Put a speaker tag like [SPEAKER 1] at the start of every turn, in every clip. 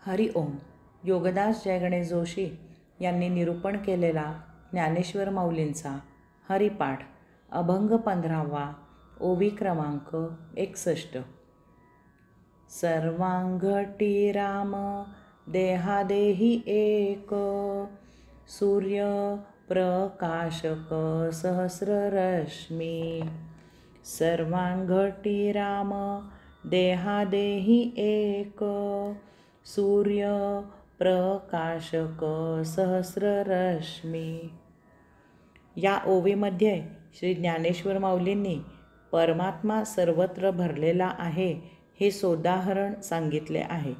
[SPEAKER 1] हरि ओम. योगदास जय गणेश जोशी यांनी निरूपण केलेला ज्ञानेश्वर माऊलींचा हरिपाठ अभंग 15वा ओवी क्रमांक 61. सर्वांगटी राम देहादेही एक, सूर्य प्रकाशक सहस्ररश्मी. सर्वांगटी राम देहादेही एक, सूर्य प्रकाशक सहस्ररश्मी. या ओवीमध्ये श्री ज्ञानेश्वर माऊलींनी परमात्मा सर्वत्र भरलेला आहे हे सोदाहरण सांगितले आहे.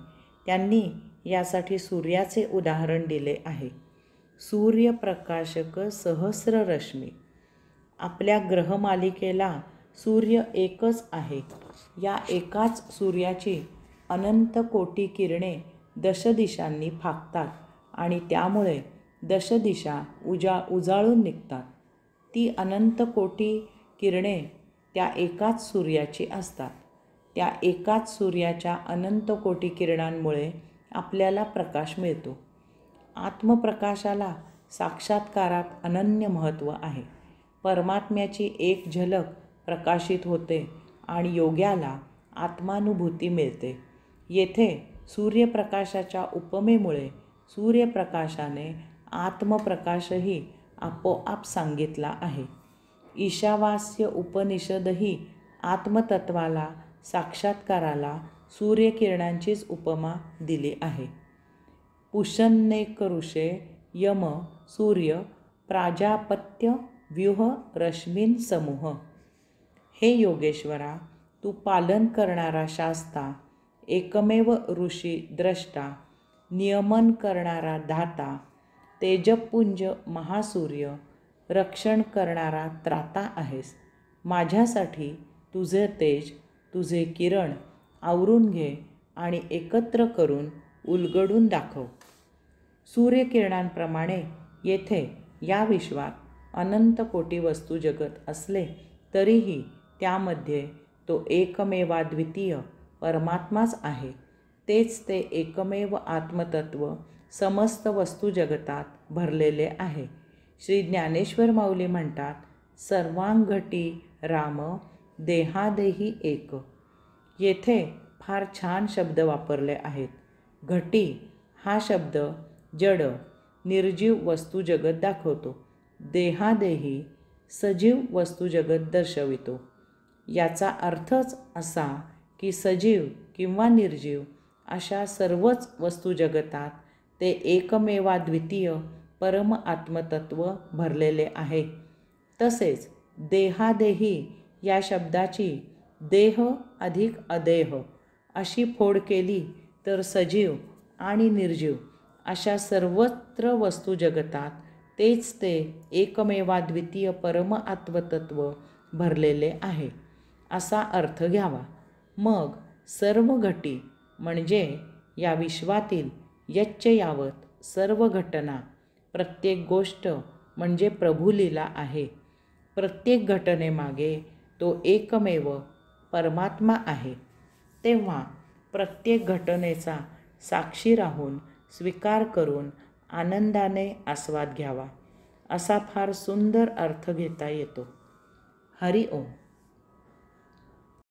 [SPEAKER 1] त्यांनी यासाठी सूर्याचे उदाहरण दिले आहे. सूर्यप्रकाशक सहस्ररश्मी. आपल्या ग्रहमालिकेला सूर्य एकच आहे. या एकाच सूर्याची अनंत कोटी किरणे दशदिशांनी फाकतात आणि त्यामुळे दशदिशा उजाळून निघतात. ती अनंत कोटी किरणे त्या एकाच सूर्याची असतात. त्या एकाच सूर्याच्या अनंत कोटी किरणांमुळे आपल्याला प्रकाश मिळतो. आत्मप्रकाशाला साक्षात्कारात अनन्य महत्त्व आहे. परमात्म्याची एक झलक प्रकाशित होते आणि योग्याला आत्मानुभूती मिळते. येथे सूर्यप्रकाशाच्या उपमेमुळे सूर्यप्रकाशाने आत्मप्रकाशही आपोआप सांगितला आहे. ईशावास्य उपनिषदही आत्मतत्वाला साक्षात्काराला सूर्यकिरणांचीच उपमा दिली आहे. पुष्यन्नेकऋषे यम सूर्य प्राजापत्य व्यूह रश्मीन समूह. हे योगेश्वरा, तू पालन करणारा शास्ता, एकमेव ऋषी द्रष्टा, नियमन करणारा धाता, तेजपुंज महासूर्य, रक्षण करणारा त्राता आहेस. माझ्यासाठी तुझे तेज, तुझे किरण आवरून घे आणि एकत्र करून उलगडून दाखव. सूर्यकिरणांप्रमाणे येथे या विश्वात अनंत कोटी वस्तू जगत असले तरीही त्यामध्ये तो एकमेवाद्वितीय परमात्माच आहे. तेच ते एकमेव आत्मतत्व समस्त वस्तू जगतात भरलेले आहे. श्री ज्ञानेश्वर माऊली म्हणतात, सर्वांगटी राम देहादेही एक. येथे फार छान शब्द वापरले आहेत. घटी हा शब्द जड निर्जीव वस्तू जगत दाखवतो. देहादेही सजीव वस्तू जगत दर्शवितो. याचा अर्थच असा की सजीव किंवा निर्जीव अशा सर्वच वस्तू जगतात ते एकमेवाद्वितीय परम आत्मतत्व भरलेले आहे. तसेच देहादेही या शब्दाची देह अधिक अदेह अशी फोड केली तर सजीव आणि निर्जीव अशा सर्वत्र वस्तू जगतात तेच ते एकमेवाद्वितीय परम आत्मतत्व भरलेले आहे असा अर्थ घ्यावा. मग सर्व घटी म्हणजे या विश्वातील यच्च यावत सर्व घटना, प्रत्येक गोष्ट म्हणजे प्रभुलीला आहे. प्रत्येक घटनेमागे तो एकमेव परमात्मा आहे. तेव्हा प्रत्येक घटनेचा साक्षी राहून स्वीकार करून आनंदाने आस्वाद घ्यावा. असा फार सुंदर अर्थ घेता येतो. हरि ओम.